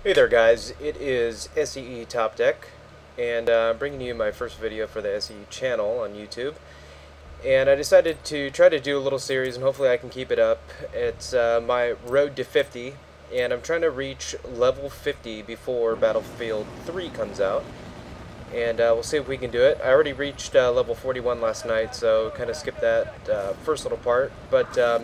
Hey there guys, it is SEE Top Deck, and I'm bringing you my first video for the SEE channel on YouTube. And I decided to try to do a little series, and hopefully I can keep it up. It's my road to 50, and I'm trying to reach level 50 before Battlefield 3 comes out. And we'll see if we can do it. I already reached level 41 last night, so kind of skipped that first little part. But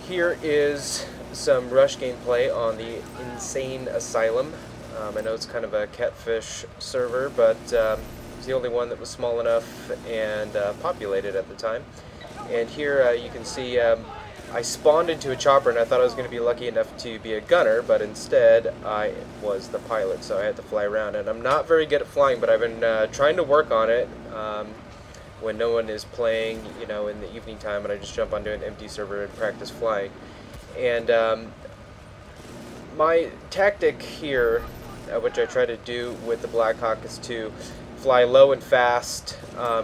here is some rush gameplay on the Insane Asylum. I know it's kind of a catfish server, but it's the only one that was small enough and populated at the time. And here you can see I spawned into a chopper, and I thought I was going to be lucky enough to be a gunner, but instead I was the pilot, so I had to fly around. And I'm not very good at flying, but I've been trying to work on it when no one is playing, you know, in the evening time, and I just jump onto an empty server and practice flying. And my tactic here, which I try to do with the Black Hawk, is to fly low and fast,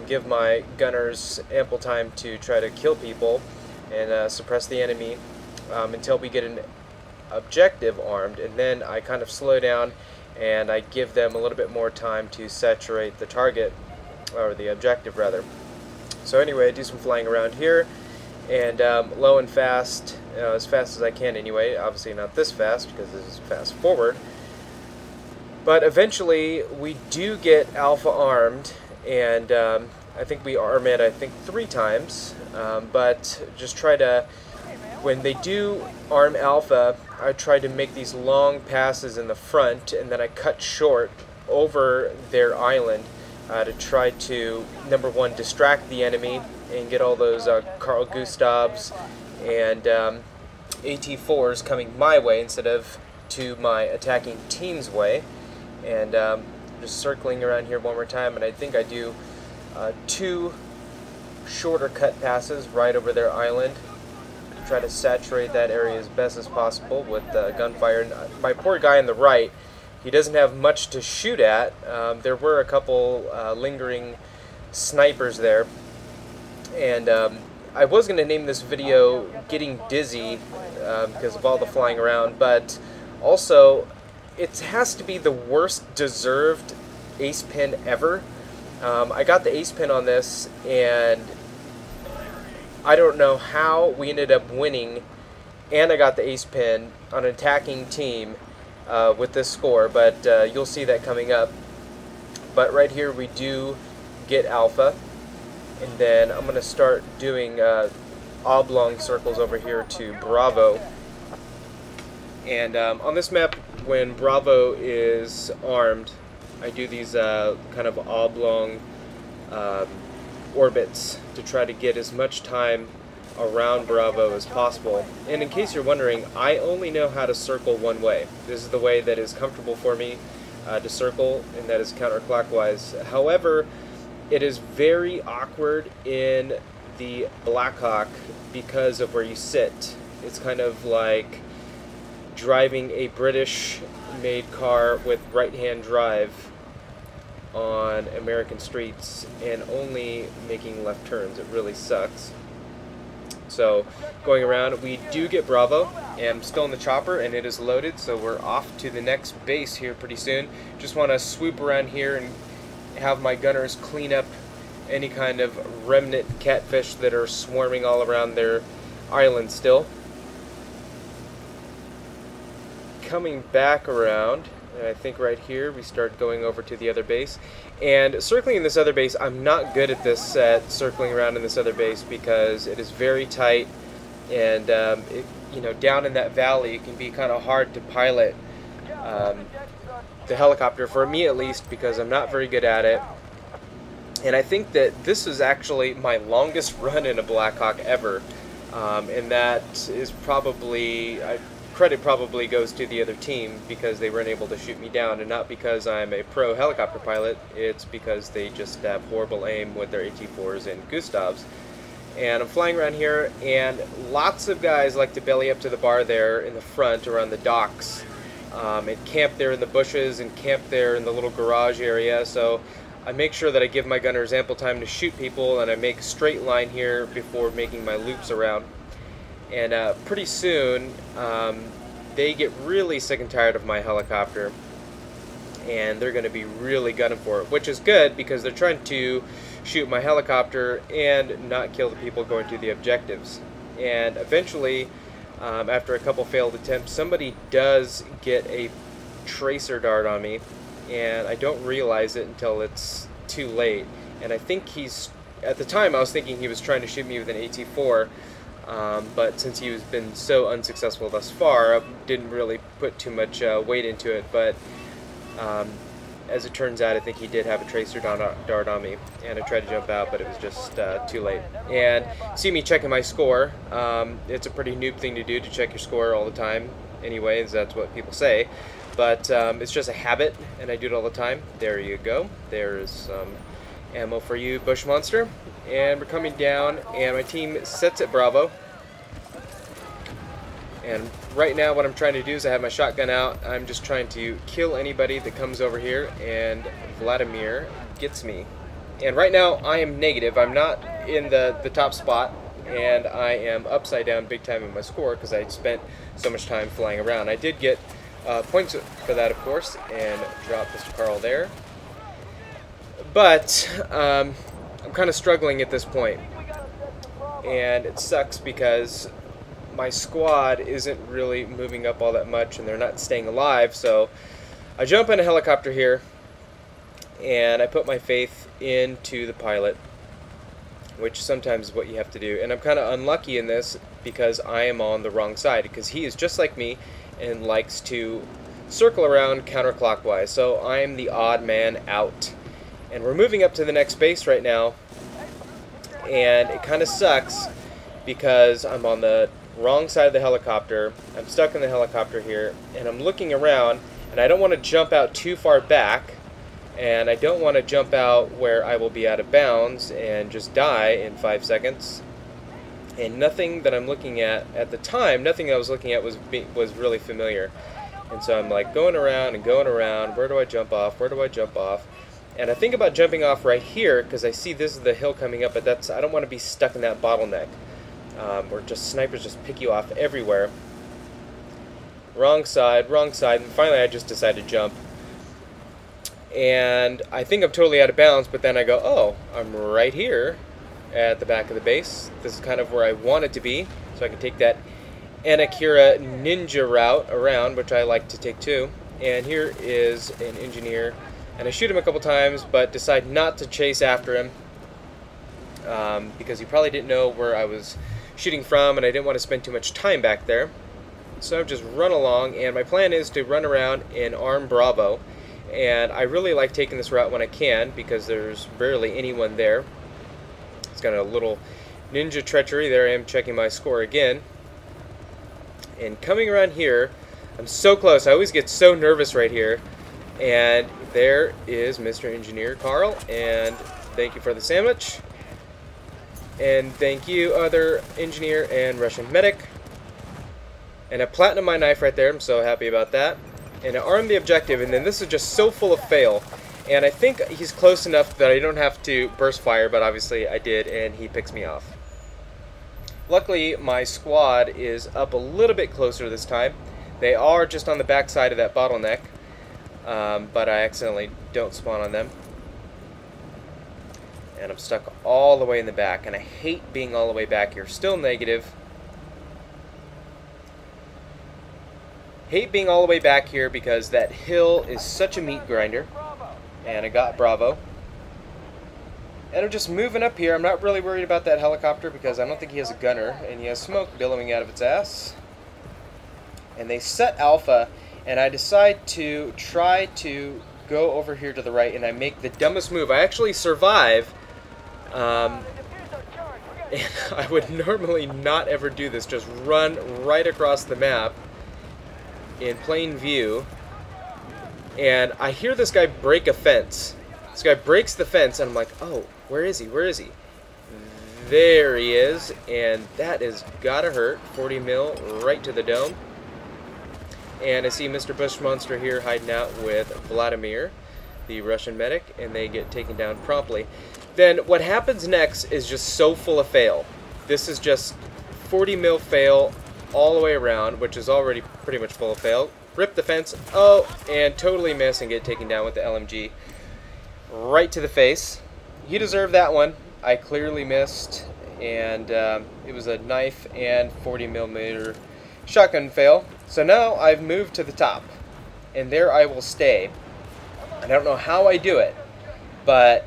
give my gunners ample time to try to kill people and suppress the enemy until we get an objective armed, and then I kind of slow down and I give them a little bit more time to saturate the target, or the objective rather. So anyway, I do some flying around here, and low and fast, as fast as I can anyway. Obviously not this fast, because this is fast forward. But eventually we do get Alpha armed, and I think we arm it, I think 3 times. But just try to, when they do arm Alpha, I try to make these long passes in the front, and then I cut short over their island to try to, number one, distract the enemy and get all those Carl Gustavs and AT4s coming my way instead of to my attacking team's way. And just circling around here one more time, and I think I do 2 shorter cut passes right over their island to try to saturate that area as best as possible with gunfire. And my poor guy on the right, he doesn't have much to shoot at. There were a couple lingering snipers there, and I was going to name this video Getting Dizzy because of all the flying around, but also it has to be the worst deserved Ace Pin ever. I got the Ace Pin on this, and I don't know how we ended up winning, and I got the Ace Pin on an attacking team with this score, but you'll see that coming up. But right here we do get Alpha, and then I'm going to start doing oblong circles over here to Bravo. And on this map, when Bravo is armed, I do these kind of oblong orbits to try to get as much time around Bravo as possible. And in case you're wondering, I only know how to circle one way. This is the way that is comfortable for me to circle, and that is counterclockwise. However, it is very awkward in the Black Hawk because of where you sit. It's kind of like driving a British-made car with right-hand drive on American streets and only making left turns. It really sucks. So going around, we do get Bravo, and I'm still in the chopper, and it is loaded, so we're off to the next base here pretty soon. Just want to swoop around here and have my gunners clean up any kind of remnant catfish that are swarming all around their island still. Coming back around, and I think right here we start going over to the other base. And circling in this other base, I'm not good at this circling around in this other base because it is very tight, and you know, down in that valley it can be kind of hard to pilot the helicopter, for me at least, because I'm not very good at it. And I think that this is actually my longest run in a Black Hawk ever, and that is probably, credit probably goes to the other team because they weren't able to shoot me down, and not because I'm a pro helicopter pilot. It's because they just have horrible aim with their AT4s and Gustavs. And I'm flying around here, and lots of guys like to belly up to the bar there in the front around the docks, and camp there in the bushes and camp there in the little garage area. So I make sure that I give my gunners ample time to shoot people, and I make a straight line here before making my loops around. And pretty soon they get really sick and tired of my helicopter, and they're going to be really gunning for it, which is good because they're trying to shoot my helicopter and not kill the people going to the objectives. And eventually, after a couple failed attempts, somebody does get a tracer dart on me, and I don't realize it until it's too late. And I think at the time I was thinking he was trying to shoot me with an AT-4, but since he has been so unsuccessful thus far, I didn't really put too much weight into it. But as it turns out, I think he did have a tracer dart on me, and I tried to jump out, but it was just too late. And see me checking my score. It's a pretty noob thing to do, to check your score all the time. Anyways, that's what people say. But it's just a habit, and I do it all the time. There you go. There's some ammo for you, Bush Monster. And we're coming down, and my team sets at Bravo. And right now what I'm trying to do is I have my shotgun out. I'm just trying to kill anybody that comes over here, and Vladimir gets me. And right now I am negative. I'm not in the top spot, and I am upside down big time in my score because I spent so much time flying around. I did get points for that, of course, and drop Mr. Carl there. But I'm kind of struggling at this point, and it sucks because my squad isn't really moving up all that much, and they're not staying alive. So I jump in a helicopter here, and I put my faith into the pilot, which sometimes is what you have to do. And I'm kind of unlucky in this because I am on the wrong side, because he is just like me and likes to circle around counterclockwise. So I am the odd man out. And we're moving up to the next base right now, and it kind of sucks because I'm on the wrong side of the helicopter. I'm stuck in the helicopter here, and I'm looking around, and I don't want to jump out too far back, and I don't want to jump out where I will be out of bounds and just die in 5 seconds. And nothing that I'm looking at the time, nothing I was looking at was really familiar. And so I'm like going around and going around. Where do I jump off? Where do I jump off? And I think about jumping off right here because I see this is the hill coming up, but I don't want to be stuck in that bottleneck. Where just snipers just pick you off everywhere. Wrong side, and finally I just decide to jump. And I think I'm totally out of bounds, but then I go, oh, I'm right here at the back of the base. This is kind of where I want it to be, so I can take that Anakira ninja route around, which I like to take too. And here is an engineer, and I shoot him a couple times, but decide not to chase after him because he probably didn't know where I was shooting from, and I didn't want to spend too much time back there. So I've just run along, and my plan is to run around and arm Bravo. And I really like taking this route when I can because there's barely anyone there. It's got a little ninja treachery. There I am checking my score again. And coming around here, I'm so close. I always get so nervous right here. And there is Mr. Engineer Carl, and thank you for the sandwich. And thank you, other engineer and Russian medic. And I platinum my knife right there. I'm so happy about that. And I arm the objective, and then this is just so full of fail. And I think he's close enough that I don't have to burst fire, but obviously I did, and he picks me off. Luckily, my squad is up a little bit closer this time. They are just on the back side of that bottleneck, but I accidentally don't spawn on them. And I'm stuck all the way in the back, and I hate being all the way back here. Still negative. Hate being all the way back here because that hill is such a meat grinder. And I got Bravo. And I'm just moving up here. I'm not really worried about that helicopter because I don't think he has a gunner, and he has smoke billowing out of its ass. And they set Alpha, and I decide to try to go over here to the right, and I make the dumbest move. I actually survive. And I would normally not ever do this, just run right across the map in plain view, and I hear this guy break a fence. This guy breaks the fence, and I'm like, oh, where is he? Where is he? There he is, and that is gotta hurt. 40 mil right to the dome. And I see Mr. Bush Monster here hiding out with Vladimir, the Russian medic, and they get taken down promptly. Then what happens next is just so full of fail. This is just 40 mil fail all the way around, which is already pretty much full of fail. Rip the fence, oh, and totally miss and get taken down with the LMG. Right to the face. You deserve that one. I clearly missed, and it was a knife and 40mm shotgun fail. So now I've moved to the top, and there I will stay. I don't know how I do it, but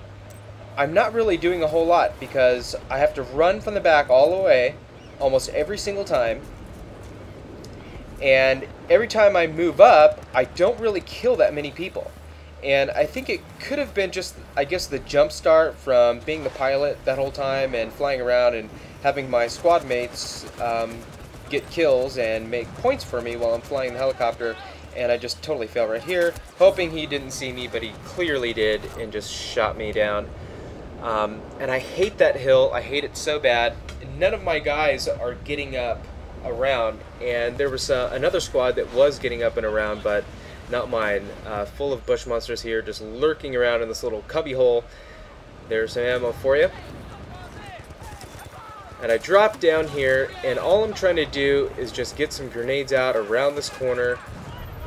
I'm not really doing a whole lot because I have to run from the back all the way almost every single time. And every time I move up, I don't really kill that many people. And I think it could have been just, I guess, the jump start from being the pilot that whole time and flying around and having my squad mates get kills and make points for me while I'm flying the helicopter. And I just totally fail right here, hoping he didn't see me, but he clearly did and just shot me down. And I hate that hill. I hate it so bad. None of my guys are getting up around, and there was another squad that was getting up and around, but not mine. Full of bush monsters here, just lurking around in this little cubby hole. There's some ammo for you. And I drop down here, and all I'm trying to do is just get some grenades out around this corner,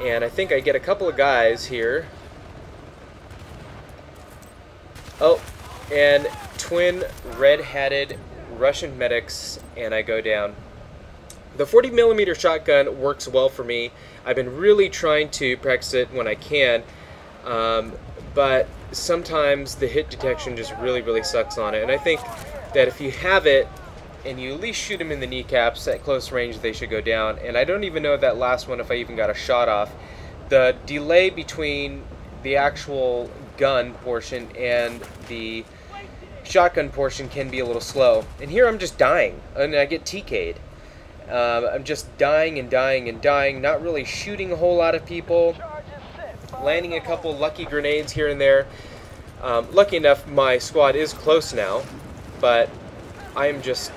and I think I get a couple of guys here. Oh, and twin red-hatted Russian medics, and I go down. The 40mm shotgun works well for me. I've been really trying to practice it when I can, but sometimes the hit detection just really sucks on it. And I think that if you have it and you at least shoot them in the kneecaps at close range, they should go down. And I don't even know that last one if I even got a shot off. The delay between the actual gun portion and the shotgun portion can be a little slow. And here I'm just dying, and I get TK'd. I'm just dying and dying and dying, not really shooting a whole lot of people, landing a couple lucky grenades here and there. Lucky enough, my squad is close now, but I am just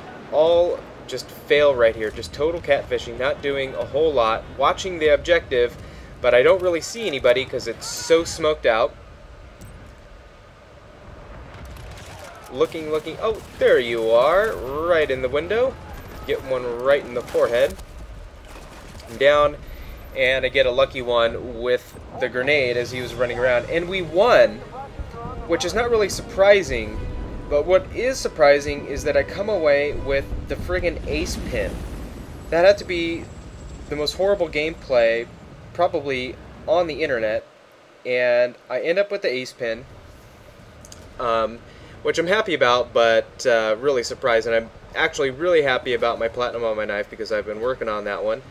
fail right here, just total catfishing, not doing a whole lot, watching the objective, but I don't really see anybody because it's so smoked out. Looking, oh, there you are, right in the window. Get one right in the forehead. Down, and I get a lucky one with the grenade as he was running around. And we won, which is not really surprising, but what is surprising is that I come away with the friggin' ace pin. That had to be the most horrible gameplay probably on the internet, and I end up with the ace pin, which I'm happy about, but really surprised. And I'm actually really happy about my platinum on my knife because I've been working on that one.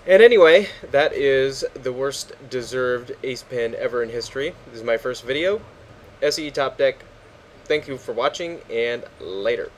And anyway, that is the worst deserved ace pin ever in history. This is my first video. SE Top Deck, thank you for watching, and later.